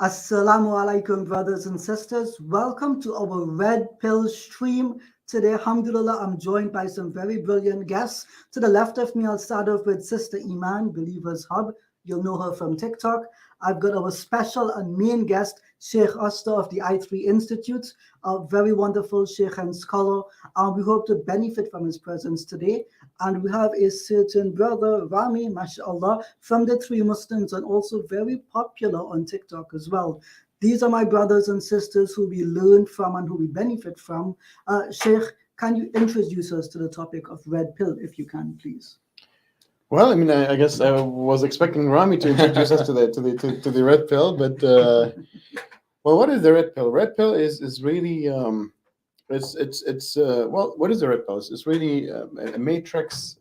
Assalamu alaikum, brothers and sisters. Welcome to our Red Pill stream. Today, alhamdulillah, I'm joined by some very brilliant guests. To the left of me, I'll start off with Sister Iman, Believers Hub. You'll know her from TikTok. I've got our special and main guest, Sheikh Oster of the I3 Institute, a very wonderful Sheikh and scholar. And we hope to benefit from his presence today. And we have a certain brother, Rami, mashallah, from the Three Muslims and also very popular on TikTok as well. These are my brothers and sisters who we learn from and who we benefit from. Sheikh, can you introduce us to the topic of red pill, if you can, please? Well, I mean, I guess I was expecting Rami to introduce us to the red pill, but well, what is the red pill? Red pill is really well, what is the red pill? It's really a matrix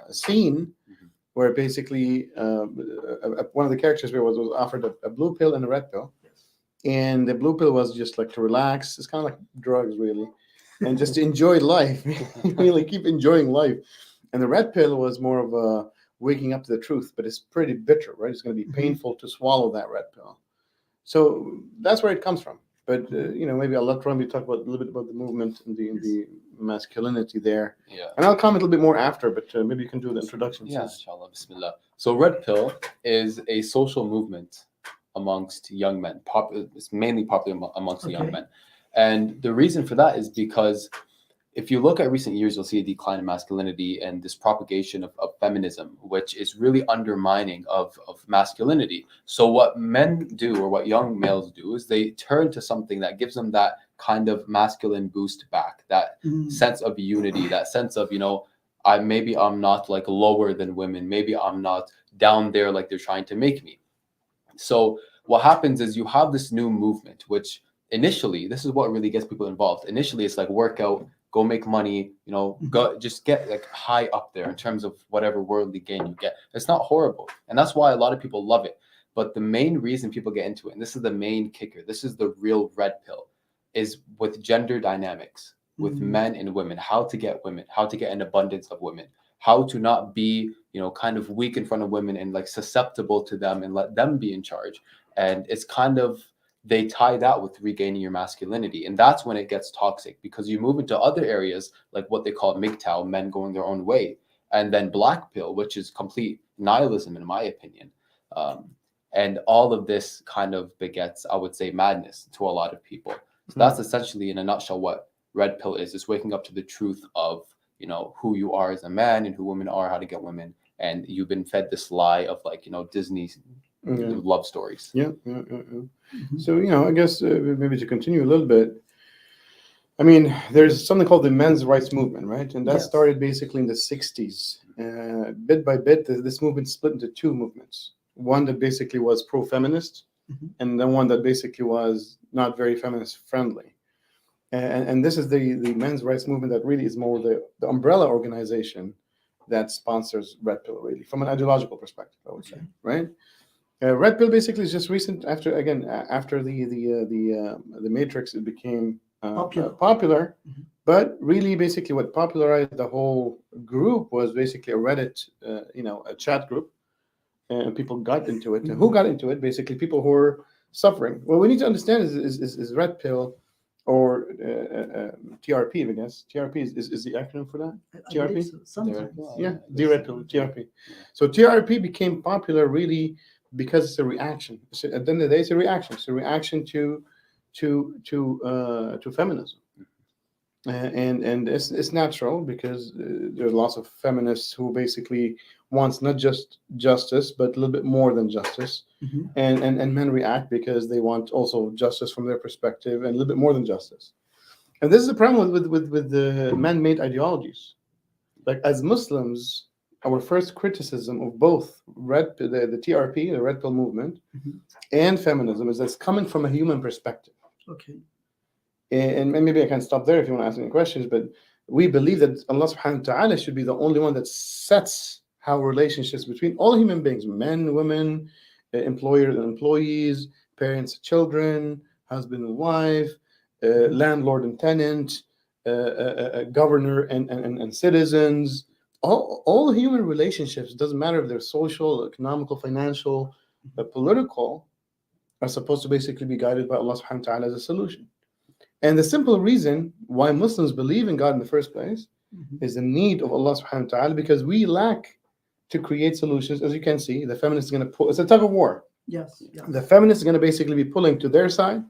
scene where basically one of the characters was offered a blue pill and a red pill, and the blue pill was just like to relax. It's kind of like drugs, really, and just to enjoy life, really keep enjoying life. And the red pill was more of a waking up to the truth, but it's pretty bitter, right? It's going to be painful to swallow that red pill. So that's where it comes from. But maybe I'll let Rami talk about a little bit about the movement and the masculinity there. Yeah. And I'll comment a little bit more after, but maybe you can do the introduction. Yeah, inshallah, bismillah. So Red Pill is a social movement amongst young men. It's mainly popular amongst the young men. And the reason for that is because if you look at recent years, you'll see a decline in masculinity and this propagation of feminism, which is really undermining of masculinity. So what men do, or what young males do, is they turn to something that gives them that kind of masculine boost back, that sense of unity, that sense of, I'm not like lower than women. Maybe I'm not down there like they're trying to make me. So what happens is you have this new movement, which initially, this is what really gets people involved. Initially, it's like workout, go make money, go just get like high up there in terms of whatever worldly gain you get. It's not horrible. And that's why a lot of people love it. But the main reason people get into it, and this is the main kicker, this is the real red pill, is with gender dynamics, with men and women, how to get an abundance of women, how to not be, kind of weak in front of women and like susceptible to them and let them be in charge. And it's kind of, they tie that with regaining your masculinity. And that's when it gets toxic, because you move into other areas like what they call MGTOW, men going their own way, and then black pill, which is complete nihilism, in my opinion. And all of this kind of begets, I would say, madness to a lot of people. So that's essentially, in a nutshell, what red pill is. It's waking up to the truth of, who you are as a man and who women are, how to get women. And you've been fed this lie of like, Disney love stories. Yeah. So, I guess maybe to continue a little bit, I mean, there's something called the men's rights movement, right? And that started basically in the 60s. Bit by bit, this movement split into two movements. One that basically was pro-feminist, and then one that basically was not very feminist friendly. And this is the men's rights movement that really is more the umbrella organization that sponsors Red Pill, really, from an ideological perspective, I would say, right? Red Pill basically is just recent after the Matrix, it became popular. But really, basically, what popularized the whole group was basically a Reddit, a chat group, and people got into it. And who got into it? Basically, people who were suffering. What we need to understand is Red Pill, or TRP, I guess. TRP is the acronym for that? TRP? Yeah, the Red Pill, TRP. So TRP became popular really because it's a reaction. At the end of the day, it's a reaction. It's a reaction to feminism. And it's natural, because there's lots of feminists who basically wants not just justice, but a little bit more than justice. And men react because they want also justice from their perspective and a little bit more than justice. And this is the problem with the man-made ideologies. Like, as Muslims, our first criticism of both the TRP, the Red Pill movement, and feminism is that's coming from a human perspective. Okay. And maybe I can stop there if you want to ask any questions, but we believe that Allah subhanahu wa ta'ala should be the only one that sets how relationships between all human beings, men, women, employers and employees, parents, children, husband and wife, landlord and tenant, governor and citizens, all human relationships, doesn't matter if they're social, economical, financial, political, are supposed to basically be guided by Allah subhanahu wa ta'ala as a solution. And the simple reason why Muslims believe in God in the first place is the need of Allah subhanahu wa ta'ala, because we lack to create solutions. As you can see, the feminists are going to pull, it's a tug of war. Yes. Yes. The feminists are going to basically be pulling to their side,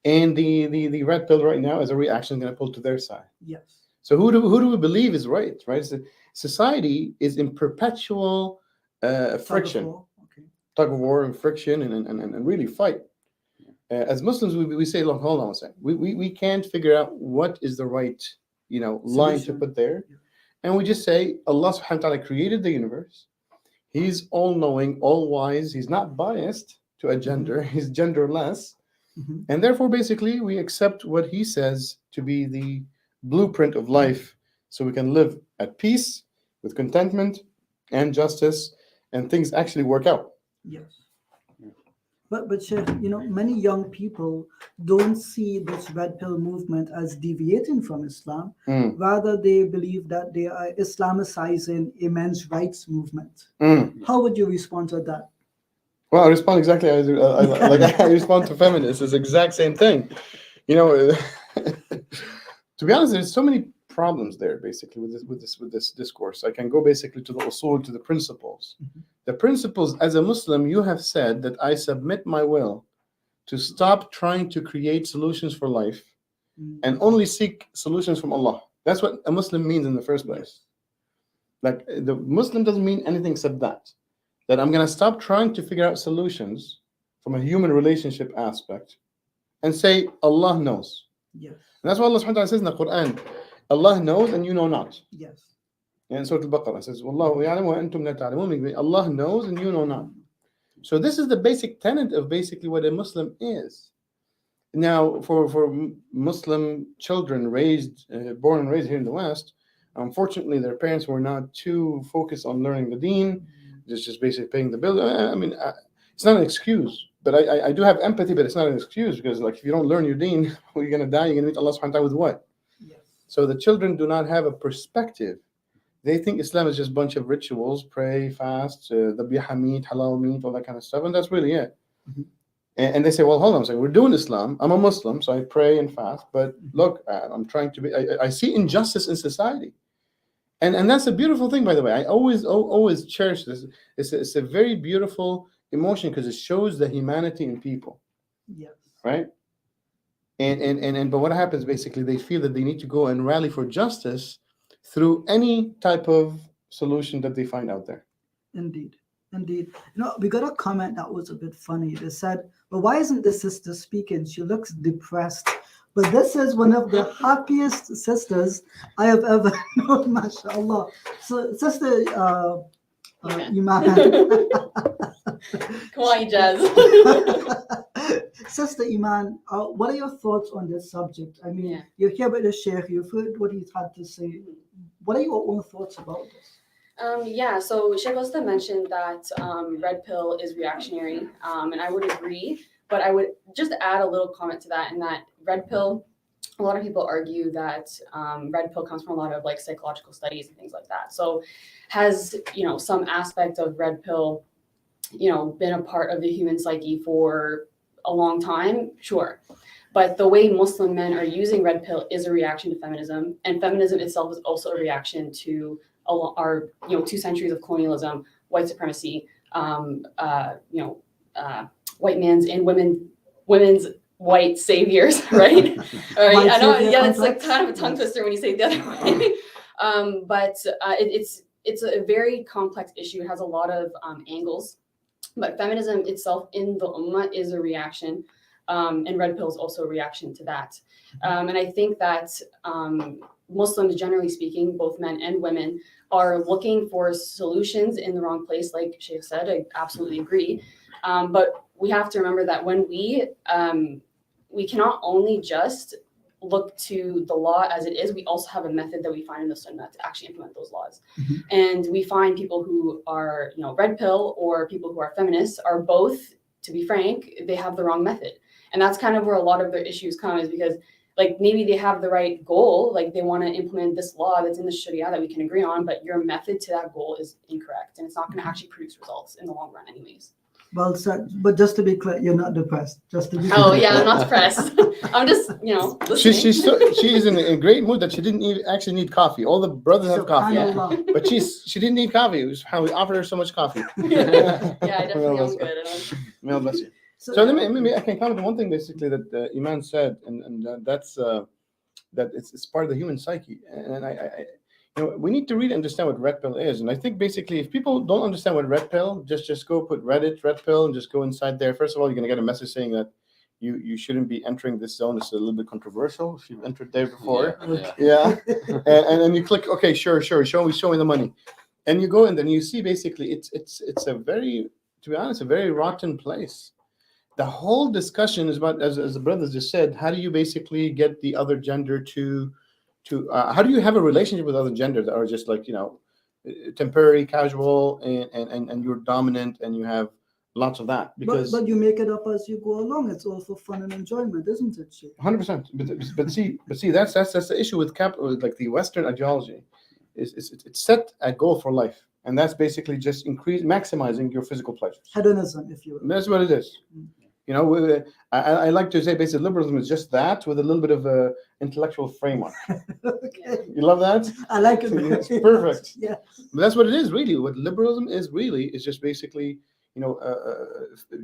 and the red pill right now as a reaction is going to pull to their side. Yes. So who do we believe is right? Right? So society is in perpetual friction, tug of war and friction, and really fight. As Muslims, we say, look, hold on a second. We can't figure out what is the right, line to put there. And we just say, Allah subhanahu wa ta'ala created the universe. He's all-knowing, all-wise. He's not biased to a gender. He's genderless. And therefore, basically, we accept what he says to be the blueprint of life, so we can live at peace, with contentment and justice, and things actually work out. Yes. But Sheikh, many young people don't see this red pill movement as deviating from Islam. Rather, they believe that they are Islamicizing a men's rights movement. How would you respond to that? Well, I respond exactly as I respond to feminists. It's the exact same thing. To be honest, there's so many problems there basically with this discourse. I can go basically to the usul, to the principles. The principles, as a Muslim, you have said that I submit my will to stop trying to create solutions for life and only seek solutions from Allah. That's what a Muslim means in the first place. Like, the Muslim doesn't mean anything except that I'm going to stop trying to figure out solutions from a human relationship aspect and say Allah knows. Yes. And that's what Allah subhanahu wa ta'ala says in the Quran. Allah knows and you know not. Yes. And Surah Al-Baqarah says, Wallahu ya'lamu wa antum la ta'lamun. Allah knows and you know not. So this is the basic tenet of basically what a Muslim is. Now, for Muslim children born and raised here in the West, unfortunately, their parents were not too focused on learning the deen. Just basically paying the bill. I mean, it's not an excuse, but I do have empathy, but it's not an excuse, because if you don't learn your deen, you're going to die. You're going to meet Allah subhanahu wa ta'ala with what? Yes. So the children do not have a perspective. They think Islam is just a bunch of rituals, pray, fast, dhabiha meat, halal meat, all that kind of stuff, and that's really it. And they say, well, hold on a second, we're doing Islam. I'm a Muslim, so I pray and fast, but look, I'm trying to be, I see injustice in society. And that's a beautiful thing, by the way. I always cherish this. It's a very beautiful emotion, because it shows the humanity in people. Yes. Right? But what happens, basically, they feel that they need to go and rally for justice through any type of solution that they find out there. Indeed. We got a comment that was a bit funny. They said, well, why isn't the sister speaking? She looks depressed. But this is one of the happiest sisters I have ever known, mashallah. So, Sister Iman. Come on, Ijaz. Sister Iman, what are your thoughts on this subject? I mean, Yeah. you're here with the Sheikh, you've heard what he's had to say. What are your own thoughts about this? So Sheikh Osta mentioned that red pill is reactionary, and I would agree, but I would just add a little comment to that, in that red pill, a lot of people argue that red pill comes from a lot of psychological studies and things like that. So has, some aspect of red pill, been a part of the human psyche for a long time? Sure. But the way Muslim men are using red pill is a reaction to feminism, and feminism itself is also a reaction to our 2 centuries of colonialism, white supremacy, white man's and women's white saviors, right? All right. I know, yeah, it's kind of a tongue twister when you say it the other way. But it's a very complex issue. It has a lot of angles. But feminism itself in the Ummah is a reaction, and red pill is also a reaction to that. And I think that Muslims, generally speaking, both men and women, are looking for solutions in the wrong place. Like Sheikh said, I absolutely agree. But we have to remember that when we cannot only just look to the law as it is, we also have a method that we find in the Sunnah to actually implement those laws. And we find people who are, red pill, or people who are feminists, are both, to be frank, they have the wrong method. And that's kind of where a lot of their issues come, is because maybe they have the right goal, they want to implement this law that's in the Sharia that we can agree on, but your method to that goal is incorrect, and it's not going to actually produce results in the long run anyways. Well said. But just to be clear, you're not depressed. Just to be Oh clear. yeah, I'm not depressed. I'm just, listening. She is in a great mood that she didn't even actually need coffee. All the brothers have coffee, Subhanallah. but she didn't need coffee. It was how we offered her so much coffee. Yeah, I definitely Well, am good. May Allah bless you. So, So maybe I can comment on one thing basically that Iman said, and that's that it's part of the human psyche, and we need to really understand what red pill is. And I think basically, if people don't understand what red pill, just go put Reddit red pill and just go inside there. First of all, you're gonna get a message saying that you shouldn't be entering this zone. It's a little bit controversial if you've entered there before. Yeah. and then you click, okay, sure, show me the money, and you go and then you see basically it's a very, to be honest, a very rotten place. The whole discussion is about, as the brothers just said, how do you basically get the other gender to how do you have a relationship with other genders that are just like, temporary, casual, and you're dominant and you have lots of that, because but you make it up as you go along. It's all for fun and enjoyment, isn't it, Sheikh? 100%. But see that's the issue with like the Western ideology. It's set a goal for life, and that's basically just maximizing your physical pleasures. Hedonism, if you will. That's what it is. I like to say basically liberalism is just that with a little bit of a intellectual framework. Okay. You love that? I like it. It's perfect. Yeah. But that's what it is really. What liberalism is really is just basically,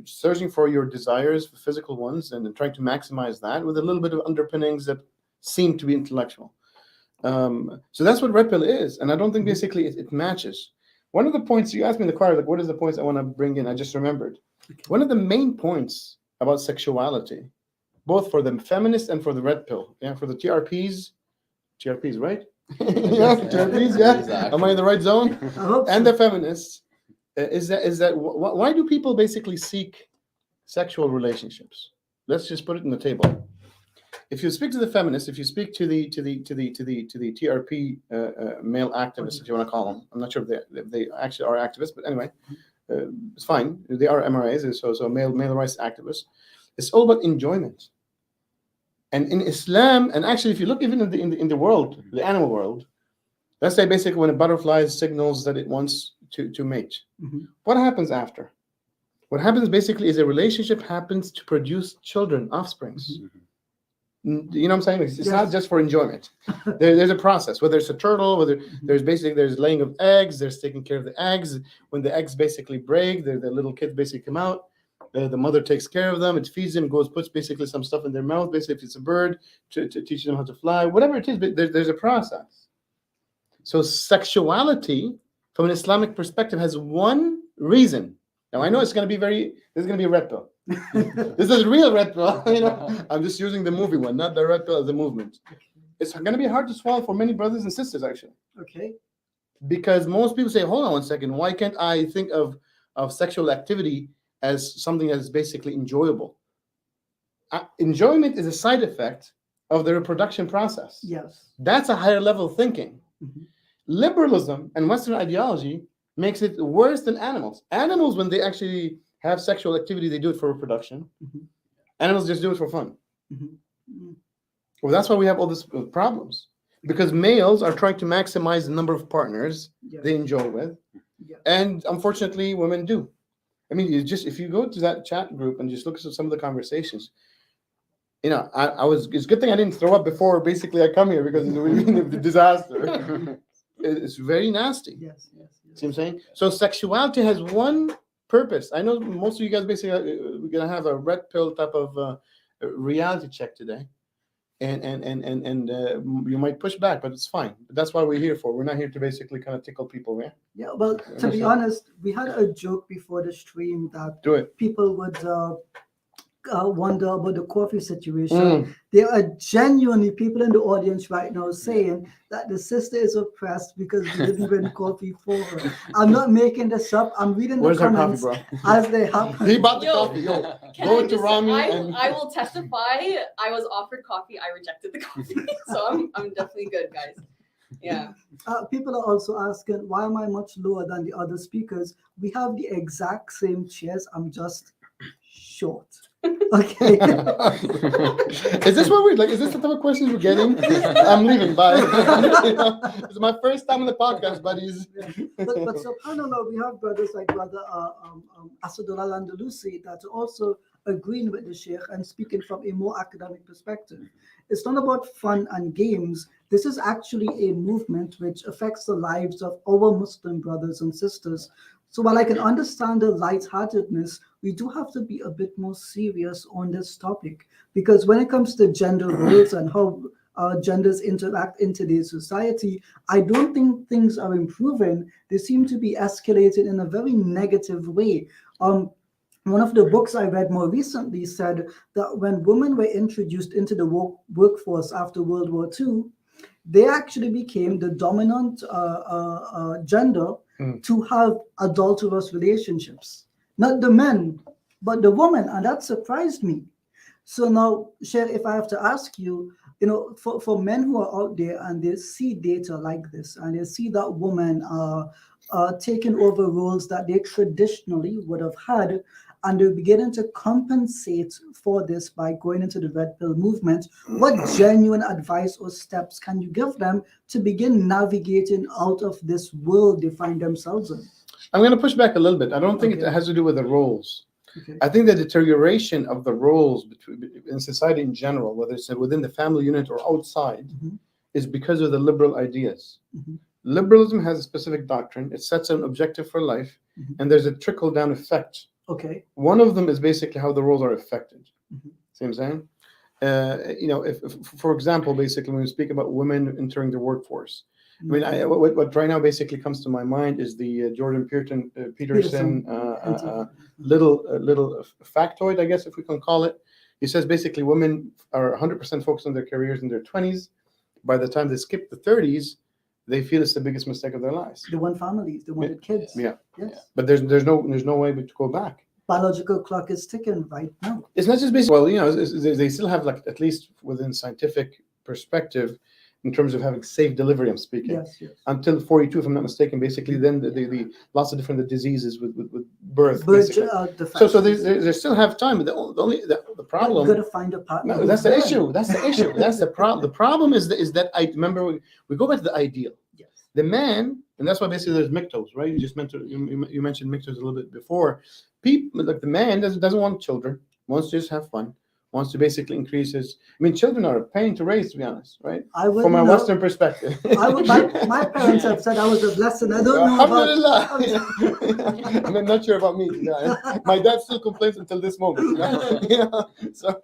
searching for your desires, for physical ones, and then trying to maximize that with a little bit of underpinnings that seem to be intellectual. So that's what red pill is, and I don't think basically it matches. One of the points you asked me in the car, like, what is the points I want to bring in? I just remembered. Okay. One of the main points about sexuality, both for the feminists and for the red pill, for the TRPs, right? TRPs, Exactly. Am I in the right zone? I hope And so. the feminists, is that why do people basically seek sexual relationships? Let's just put it on the table. If you speak to the feminists, if you speak to the TRP male activists, if you want to call them, I'm not sure if they actually are activists, but anyway, it's fine. They are MRAs, so male rights activists. It's all about enjoyment. And in Islam, and actually, if you look even in the world, the animal world, let's say basically when a butterfly signals that it wants to mate, what happens after? What happens basically is a relationship happens to produce children, offsprings. You know what I'm saying? It's not just for enjoyment. There's a process. Whether it's a turtle, whether there's laying of eggs, there's taking care of the eggs. When the eggs basically break, the little kids basically come out. The mother takes care of them. It feeds them. Puts basically some stuff in their mouth. Basically, if it's a bird, to teach them how to fly. Whatever it is, but there's a process. So sexuality, from an Islamic perspective, has one reason. Now I know there's going to be a red pill. This is real red pill. I'm just using the movie one, not the red pill as a movement. It's going to be hard to swallow for many brothers and sisters, actually. Okay. Because most people say, hold on one second, why can't I think of sexual activity as something that is basically enjoyable? Enjoyment is a side effect of the reproduction process. Yes. That's a higher level thinking. Liberalism and Western ideology makes it worse than animals. Animals, when they actually have sexual activity, they do it for reproduction. Animals just do it for fun. Well, that's why we have all these problems. Because males are trying to maximize the number of partners they enjoy with. And unfortunately, women do. I mean, if you go to that chat group and just look at some of the conversations, it's a good thing I didn't throw up before basically I come here, because it would have been a disaster. It's very nasty. Yes. See what I'm saying? So sexuality has one purpose. I know most of you guys basically we're gonna have a red pill type of reality check today, and you might push back, but it's fine. But that's what we're here for. We're not here to basically kind of tickle people. Yeah. Well, to be honest, we had a joke before the stream that people would wonder about the coffee situation. There are genuinely people in the audience right now saying that the sister is oppressed because we didn't bring coffee for her. I'm not making this up. I'm reading the comments as they happen. He bought the coffee. Go to Rami. I will testify. I was offered coffee. I rejected the coffee. So I'm definitely good, guys. Yeah. People are also asking, why am I much lower than the other speakers? We have the exact same chairs. I'm just short. Okay. Is this what we're like? Is this the type of questions we're getting? I'm leaving. Bye. It's my first time on the podcast, buddies. But subhanAllah, we have brothers like Brother Asadullah Landalusi that are also agreeing with the Sheikh and speaking from a more academic perspective. It's not about fun and games. This is actually a movement which affects the lives of our Muslim brothers and sisters. So while I can understand the lightheartedness, we do have to be a bit more serious on this topic, because when it comes to gender roles and how genders interact in today's society, I don't think things are improving. They seem to be escalating in a very negative way. One of the books I read more recently said that when women were introduced into the workforce after World War II, they actually became the dominant gender to have adulterous relationships. Not the men, but the woman, and that surprised me. So now, Cher, if I have to ask you, for men who are out there and they see data like this, and they see that women are taking over roles that they traditionally would have had, and they're beginning to compensate for this by going into the red pill movement, what genuine advice or steps can you give them to begin navigating out of this world they find themselves in? I'm going to push back a little bit. I don't think it has to do with the roles. I think the deterioration of the roles in society in general, whether it's within the family unit or outside, is because of the liberal ideas. Liberalism has a specific doctrine. It sets an objective for life, and there's a trickle-down effect. Okay. One of them is basically how the roles are affected. See what I'm saying? If, for example, basically when we speak about women entering the workforce, I mean, what right now basically comes to my mind is the Jordan Peterson little factoid, I guess, if we can call it. He says basically women are 100% focused on their careers in their 20s. By the time they skip the 30s, they feel it's the biggest mistake of their lives. They want families, they wanted kids. Yeah. Yes. But there's no way to go back. Biological clock is ticking right now. It's not just basically, they still have, like, at least within scientific perspective, in terms of having safe delivery, I'm speaking. Yes. Until 42, if I'm not mistaken, basically, then the lots of different diseases with birth. So they still have time, but the problem. You got to find a partner. No, that's the issue. That's the problem. The problem is that I remember we go back to the ideal. Yes. The man, and that's why basically there's miktos, right? You mentioned miktos a little bit before. People, like the man doesn't want children, wants to just have fun, wants to basically increase his. I mean, children are a pain to raise, to be honest, right? From a Western perspective. My parents have said I was a blessing. I don't know about. I'm not sure about me. My dad still complains until this moment. So,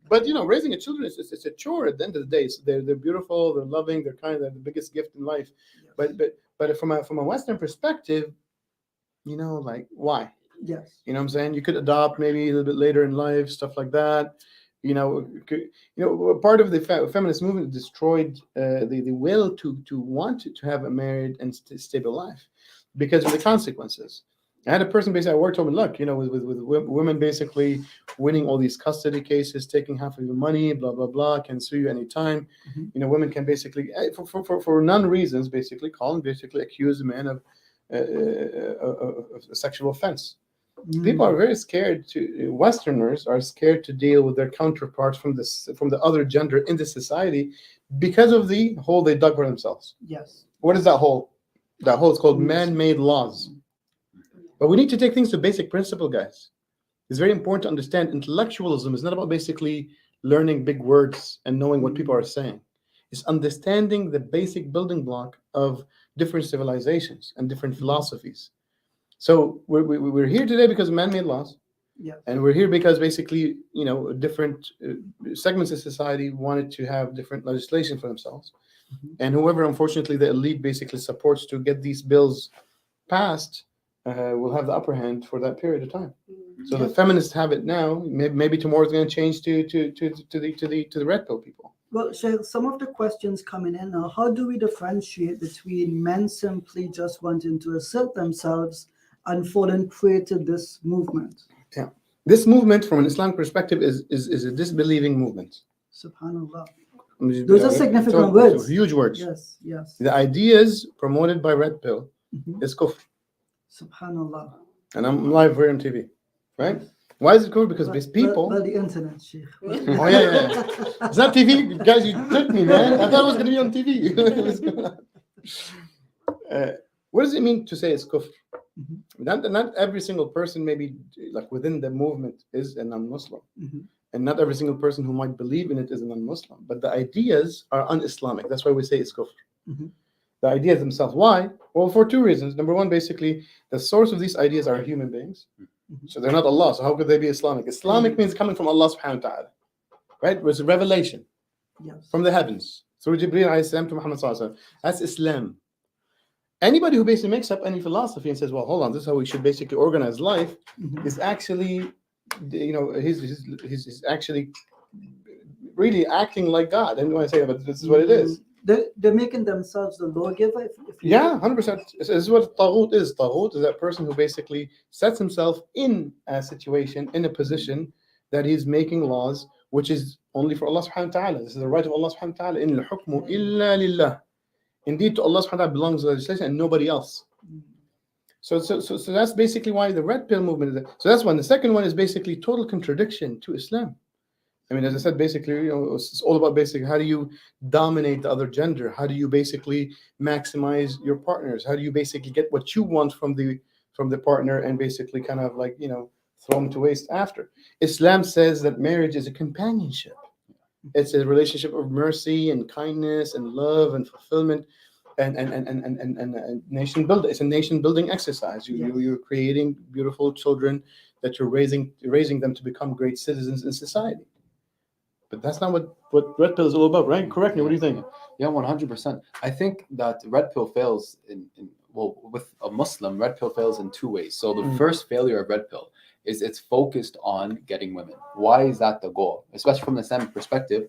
but raising a children it's a chore at the end of the day. So they're beautiful, they're loving, they're kind, they're the biggest gift in life. Yes. But from a Western perspective, like, why? Yes. You know what I'm saying? You could adopt maybe a little bit later in life, stuff like that. Part of the feminist movement destroyed the will to want to have a married and stable life because of the consequences. I had a person basically at work told me, look, with women basically winning all these custody cases, taking half of your money, blah, blah, blah, can sue you anytime. Women can basically, for none reasons, basically call and basically accuse a man of a sexual offense. People are very scared Westerners are scared to deal with their counterparts from the other gender in the society because of the hole they dug for themselves. Yes. What is that hole? That hole is called man-made laws. But we need to take things to basic principle, guys. It's very important to understand intellectualism is not about basically learning big words and knowing what people are saying. It's understanding the basic building block of different civilizations and different philosophies. So we're here today because of man-made laws. Yes. And we're here because basically, different segments of society wanted to have different legislation for themselves. And whoever, unfortunately, the elite basically supports to get these bills passed will have the upper hand for that period of time. So the feminists have it now. Maybe tomorrow it's going to change to the red pill people. Well, Sheikh, some of the questions coming in now, how do we differentiate between men simply just wanting to assert themselves and falling prey to this movement? Yeah. This movement, from an Islamic perspective, is a disbelieving movement. Subhanallah. Those are significant words. Huge words. Yes. The ideas promoted by Red Pill is kufr. Subhanallah. And I'm live here on TV, right? Why is it kufr? Because these people. Well, the internet, Sheikh. Oh yeah. It's not TV, guys. You tricked me, man. I thought it was going to be on TV. What does it mean to say it's kufr? Not every single person, maybe like within the movement, is a non-Muslim, and not every single person who might believe in it is a non-Muslim. But the ideas are un-Islamic. That's why we say it's kufr. The ideas themselves. Why? Well, for two reasons. Number one, basically, the source of these ideas are human beings. So they're not Allah. So how could they be Islamic? Islamic means coming from Allah subhanahu wa ta'ala. Right? It was a revelation from the heavens. Through Jibreel alayhi salam to Muhammad sallallahu alaihi wasallam. That's Islam. Anybody who basically makes up any philosophy and says, well, hold on, this is how we should basically organize life, is actually, he's actually really acting like God. I don't want to say it, but this is what it is. They're making themselves the lawgiver. Yeah, 100%. This is what Taghut is. Taghut is that person who basically sets himself in a situation, in a position that he's making laws, which is only for Allah subhanahu wa ta'ala. This is the right of Allah subhanahu wa ta'ala. In al-hukmu illa lillah. Indeed, to Allah subhanahu wa ta'ala belongs the legislation and nobody else. So that's basically why the red pill movement is there. So that's one. The second one is basically total contradiction to Islam. I mean, as I said, basically, it's all about basically how do you dominate the other gender? How do you basically maximize your partners? How do you basically get what you want from the partner and basically kind of like, throw them to waste after? Islam says that marriage is a companionship. It's a relationship of mercy and kindness and love and fulfillment and nation building. It's a nation building exercise. You're creating beautiful children that you're raising them to become great citizens in society. But that's not what red pill is all about, right? Correct me. What do you think? Yeah, 100%. I think that red pill fails with a Muslim, red pill fails in two ways. So the first failure of red pill is it's focused on getting women. Why is that the goal? Especially from the Islamic perspective,